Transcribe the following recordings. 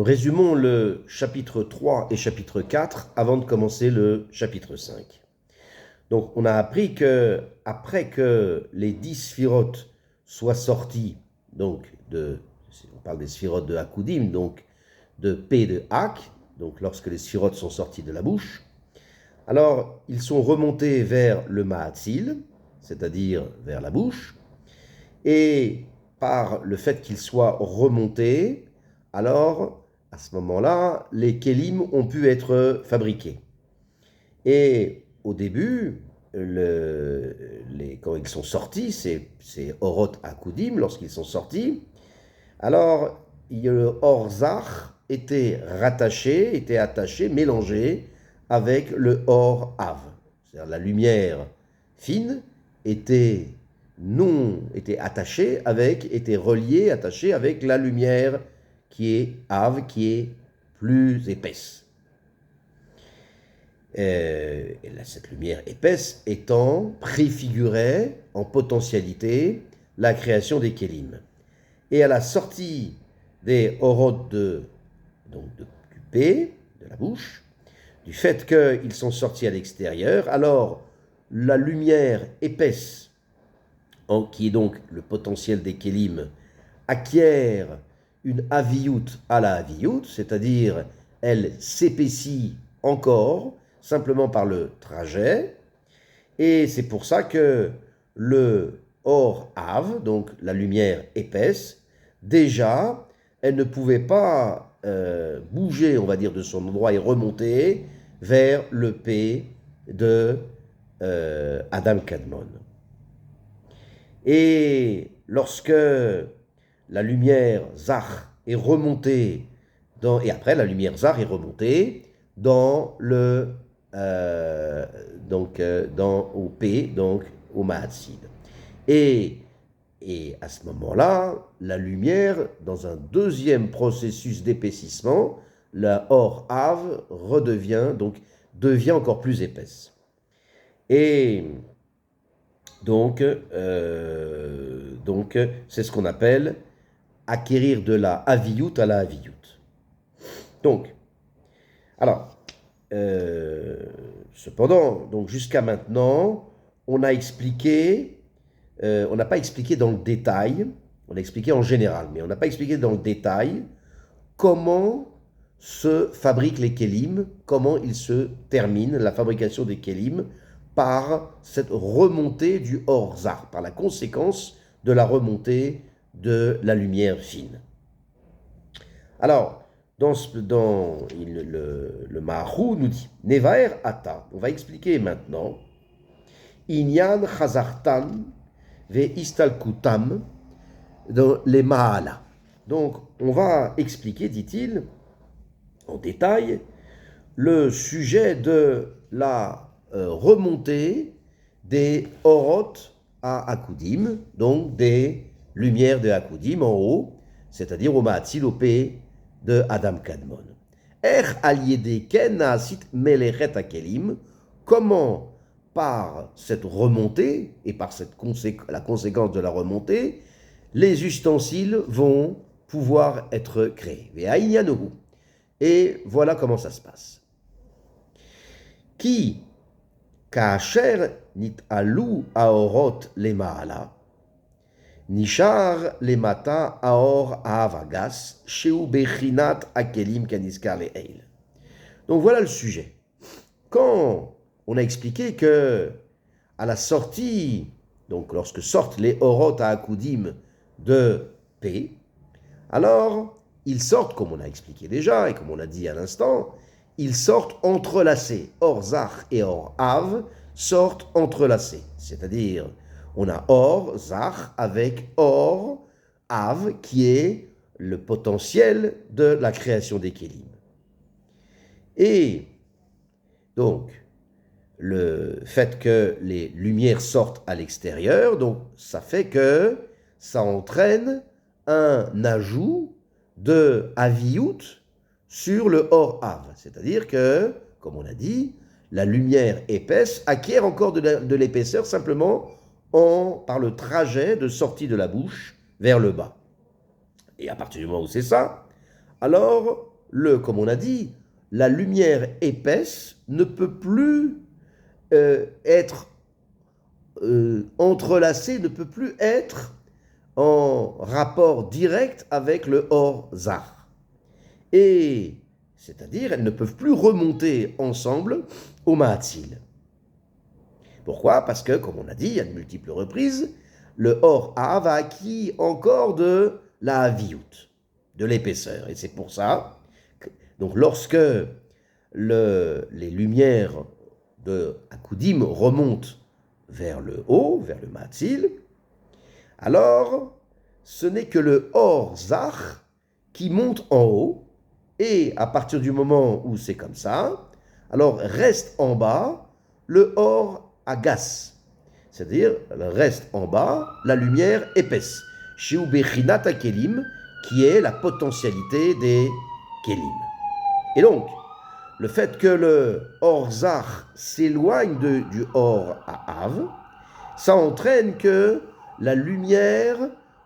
Résumons le chapitre 3 et chapitre 4 avant de commencer le chapitre 5. Donc, on a appris que après que les 10 sphirotes soient sortis, donc on parle des sphirotes de Hakudim, donc de P de Hak, donc lorsque les sphirotes sont sortis de la bouche, alors ils sont remontés vers le Mahatzil, c'est-à-dire vers la bouche, et par le fait qu'ils soient remontés, alors à ce moment-là, les kélim ont pu être fabriqués. Et au début, quand ils sont sortis, ces Orot Hakudim, lorsqu'ils sont sortis, alors le Or-Zach était rattaché, était attaché, mélangé avec le Or-Av. C'est-à-dire la lumière fine était attachée était reliée, attachée avec la lumière qui est Av, qui est plus épaisse. Et cette lumière épaisse étant préfigurait en potentialité la création des kélim. Et à la sortie des orot du P, de la bouche, du fait qu'ils sont sortis à l'extérieur, alors la lumière épaisse, qui est donc le potentiel des kélim, acquiert une aviyut à la aviyut, c'est-à-dire elle s'épaissit encore, simplement par le trajet, et c'est pour ça que le Or-Av, donc la lumière épaisse, déjà, elle ne pouvait pas bouger, on va dire, de son endroit et remonter vers le P de Adam Kadmon. Et lorsque la lumière Zach est remontée, et après la lumière Zach est remontée dans au P, donc au Mahatzil. Et à ce moment-là, la lumière, dans un deuxième processus d'épaississement, la Or-Av devient encore plus épaisse. Et donc c'est ce qu'on appelle acquérir de la aviyut à la aviyut. Donc, alors, cependant, donc jusqu'à maintenant, on n'a pas expliqué dans le détail, on a expliqué en général, mais on n'a pas expliqué dans le détail comment se fabriquent les kélim, comment il se termine la fabrication des kélim par cette remontée du Or-Zach, par la conséquence de la remontée de la lumière fine. Alors, le Maharou nous dit Nevaer Ata. On va expliquer maintenant Inyan Chazartan ve Istalkutam dans les Mahala. Donc, on va expliquer, dit-il, en détail, le sujet de la remontée des Orot à Hakudim, donc des lumières de Hakudim en haut, c'est-à-dire au Mahatzil, au P de Adam Kadmon. Comment, par cette remontée et par la conséquence de la remontée, les ustensiles vont pouvoir être créés. Et voilà comment ça se passe. Ki kaasher nit'alu aorot lemaala Nishar lemata aor avagas sheu bechinat akelim kaniskar le'eil. Donc voilà le sujet. Quand on a expliqué que à la sortie, donc lorsque sortent les orot à Hakudim de P, alors ils sortent, comme on a expliqué déjà et comme on a dit à l'instant, ils sortent entrelacés. Or-Zach et Or-Av sortent entrelacés. C'est-à-dire, on a Or-Zach avec Or-Av qui est le potentiel de la création des kélim. Et donc, le fait que les lumières sortent à l'extérieur, donc ça fait que ça entraîne un ajout de aviyut sur le Or-Av. C'est-à-dire que, comme on a dit, la lumière épaisse acquiert encore de l'épaisseur simplement par le trajet de sortie de la bouche vers le bas. Et à partir du moment où c'est ça, alors, comme on a dit, la lumière épaisse ne peut plus être entrelacée, ne peut plus être en rapport direct avec le Or Zar. Et c'est-à-dire, elles ne peuvent plus remonter ensemble au Mahatzil. Pourquoi? Parce que, comme on a dit à de multiples reprises, le Or Av a acquis encore de la Haviyut, de l'épaisseur. Et c'est pour ça que, donc lorsque les lumières de Akudim remontent vers le haut, vers le Mahatzil, alors ce n'est que le Or Zach qui monte en haut, et à partir du moment où c'est comme ça, alors reste en bas le Or Agas, c'est-à-dire reste en bas la lumière épaisse, Shiu Bechinat Kelim, qui est la potentialité des Kelim. Et donc, le fait que le Or Zach s'éloigne du Or Av, ça entraîne que la lumière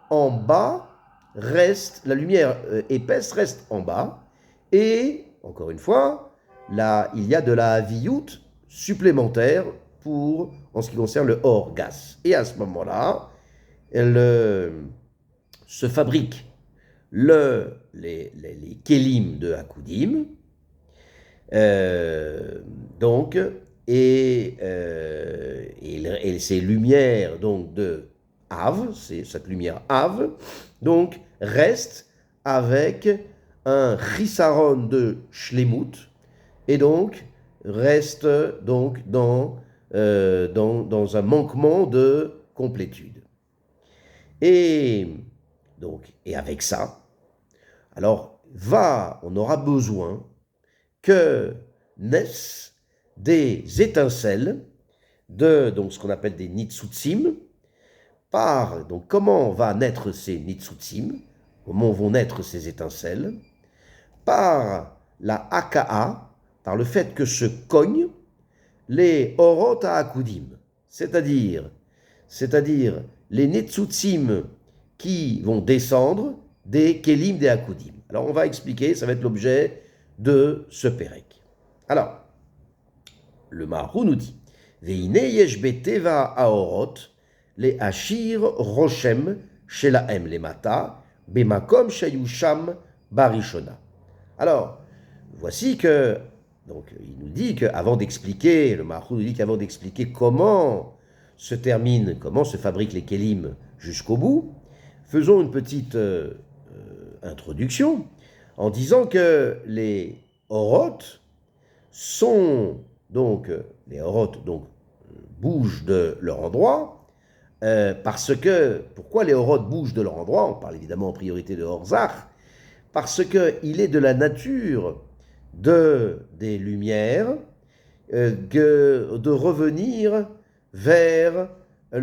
en bas reste, la lumière épaisse reste en bas, et, encore une fois, là, il y a de la Haviyut supplémentaire en ce qui concerne le Or Gas. Et à ce moment-là, se fabriquent les Kelim de Akudim, donc, et ces lumières donc de Av, c'est cette lumière Av, donc reste avec un chisaron de shlemut, et donc reste donc dans un manquement de complétude. Et avec ça, alors on aura besoin que naissent des étincelles de donc ce qu'on appelle des nitsutzim. Donc comment va naître ces nitsutzim? Comment vont naître ces étincelles? Par la haka'a, par le fait que se cognent les orot à akudim, c'est-à-dire les nitsutzim qui vont descendre des kelim des akudim. Alors on va expliquer, ça va être l'objet de ce Pérec. Alors, le Maharu nous dit Veine yesh beteva aorot le ashir roshem shelahem lemata bemakom shayusham barishona. Alors, voici que, donc il nous dit qu'avant d'expliquer, le Maharu nous dit qu'avant d'expliquer comment se fabriquent les kelim jusqu'au bout, faisons une petite introduction en disant que les orotes bougent de leur endroit, parce que, pourquoi les orotes bougent de leur endroit? On parle évidemment en priorité de Orzach, parce qu'il est de la nature des lumières de revenir vers il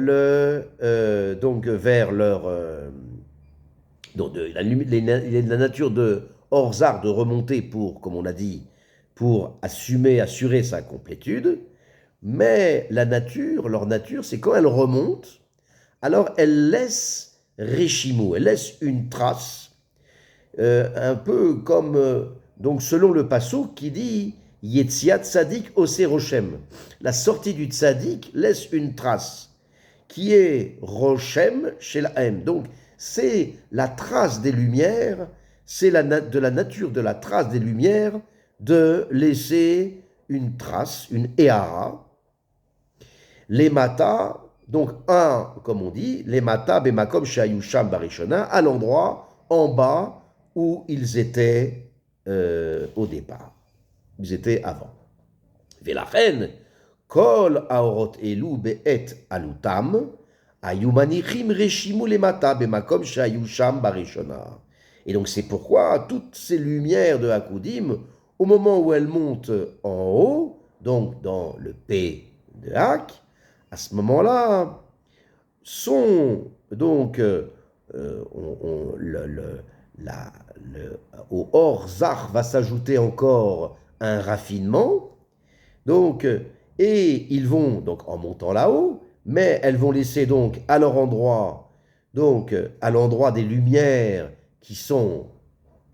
est de la nature de Orzach de remonter pour, comme on a dit, pour assurer sa complétude, mais leur nature, c'est quand elle remonte, alors elle laisse Réchimou, elle laisse une trace, un peu comme, donc selon le passouk qui dit Yetziat Tzadik Ose Rochem, la sortie du Tzadik laisse une trace, qui est Rochem chez la M. Donc c'est la trace des lumières, c'est de la nature de la trace des lumières, de laisser une trace, une éhara. Les mata, donc comme on dit, les mata bemakom shayusham barishona, à l'endroit en bas où ils étaient au départ. Ils étaient avant. Velachen, kol aorot elu be'et alutam, ayumanichim reshimu les mata bemakom shayusham barishona. Et donc c'est pourquoi toutes ces lumières de Akudim, au moment où elles montent en haut, donc dans le P de Hak, à ce moment-là, sont donc au Or Zach va s'ajouter encore un raffinement, donc, et ils vont, donc en montant là-haut, mais elles vont laisser donc à leur endroit, donc à l'endroit des lumières qui sont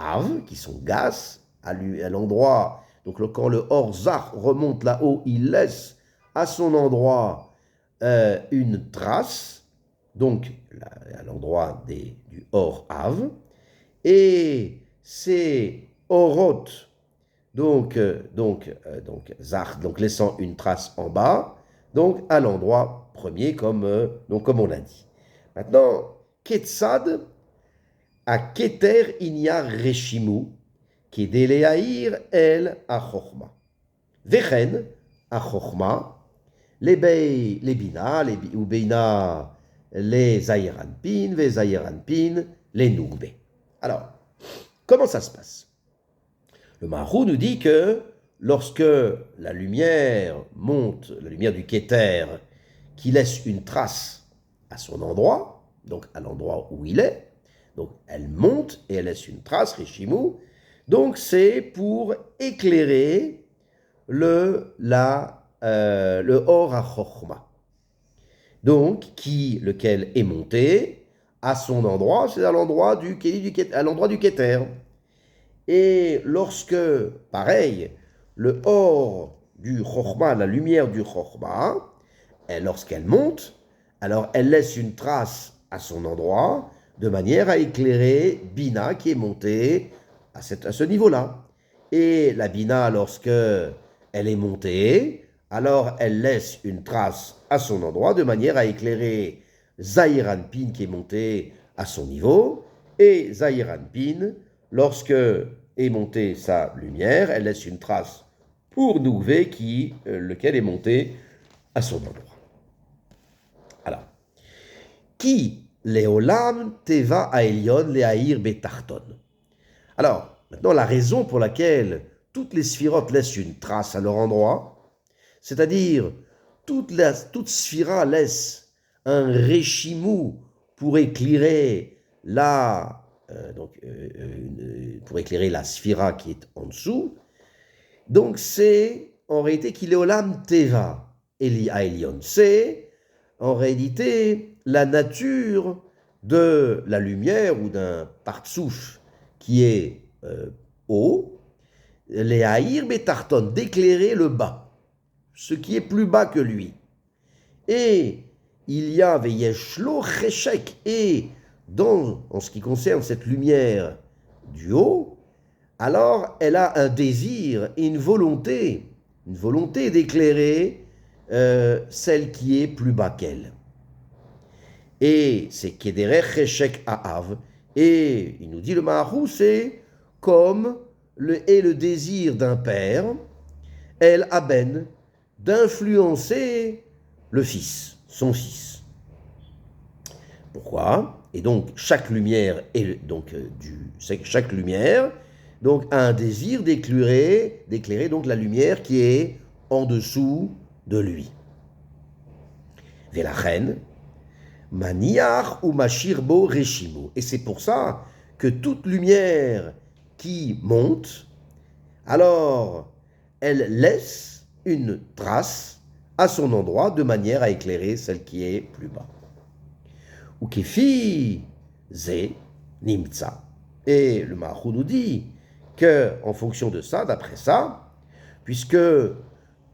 Av, qui sont Gas, à l'endroit, donc quand le Or Zar remonte là-haut, il laisse à son endroit une trace, donc à l'endroit du Or Av, et ces Orot, donc Zar, donc laissant une trace en bas, donc à l'endroit premier, comme on l'a dit. Maintenant, Ketzad, à Keter Inyar Reshimu, Kedeleaïr El Achokma. Vechen Achokma, les Bina, ou Beina, les Zayiranpin, les Zayiranpin, les Nougbe. Alors, comment ça se passe? Le Maharou nous dit que lorsque la lumière monte, la lumière du Keter, qui laisse une trace à son endroit, donc à l'endroit où il est, donc elle monte et elle laisse une trace, Rishimu, donc c'est pour éclairer le Or HaChochma, donc lequel est monté à son endroit, c'est à l'endroit du Keter. Et lorsque, pareil, le Or du Chochma, la lumière du Chochma, lorsqu'elle monte, alors elle laisse une trace à son endroit, de manière à éclairer Bina qui est montée à ce niveau-là. Et la Bina, lorsque elle est montée, alors elle laisse une trace à son endroit, de manière à éclairer Zahiranpin qui est monté à son niveau, et Zahiranpin, lorsque est montée sa lumière, elle laisse une trace pour Nougvé lequel est monté à son endroit. Alors, qui Leolam Teva Aelion Leahir Betarton. Alors, maintenant, la raison pour laquelle toutes les sphirotes laissent une trace à leur endroit, c'est-à-dire toute sphira laisse un réchimou pour éclairer pour éclairer la sphira qui est en dessous. Donc c'est en réalité qu'il est Olam Teva Eli Aelion. C'est en réalité la nature de la lumière ou d'un partsouf qui est haut, les haïr betarton, d'éclairer le bas, ce qui est plus bas que lui. Et il y a veyeshlo cheshek, et en ce qui concerne cette lumière du haut, alors elle a un désir et une volonté d'éclairer celle qui est plus bas qu'elle. Et c'est Kederech Cheshek Aav, et il nous dit le Maharou, c'est comme le désir d'un père, El Aben, d'influencer le fils, son fils. Pourquoi? Et donc chaque lumière a un désir d'éclairer donc la lumière qui est en dessous de lui. Velachen, maniach ou mashirbo reshimu. Et c'est pour ça que toute lumière qui monte, alors elle laisse une trace à son endroit de manière à éclairer celle qui est plus bas. Ou kefi ze nimtza. Et le Maharou nous dit que, en fonction de ça, d'après ça, puisque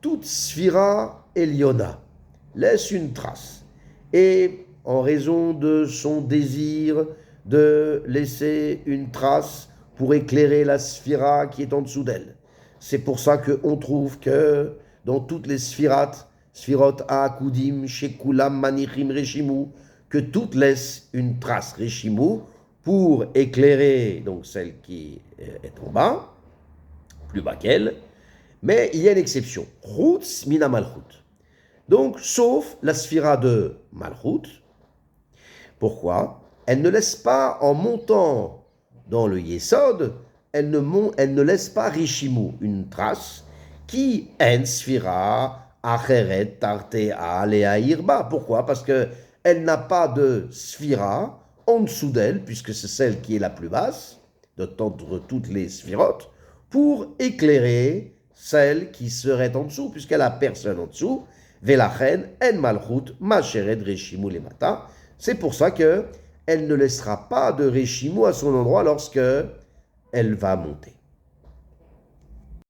toute sphira Eliona laisse une trace, et en raison de son désir de laisser une trace pour éclairer la sphira qui est en dessous d'elle, c'est pour ça qu'on trouve que dans toutes les sphirot Akudim, Shekulam, Manichim, Reshimu, que toutes laissent une trace Reshimu pour éclairer donc celle qui est en bas, plus bas qu'elle, mais il y a une exception, Chutz Mina Malchut. Donc, sauf la sphira de Malchut. Pourquoi? Elle ne laisse pas, en montant dans le Yesod, elle ne laisse pas Rishimu, une trace, qui en sphira acheret tartea leairba. Pourquoi? Parce qu'elle n'a pas de sphira en dessous d'elle, puisque c'est celle qui est la plus basse, d'entre toutes les sphirotes, pour éclairer celle qui serait en dessous, puisqu'elle n'a personne en dessous. Velachen en malchut machered reshimu lemata. C'est pour ça qu'elle ne laissera pas de reshimu à son endroit lorsque elle va monter.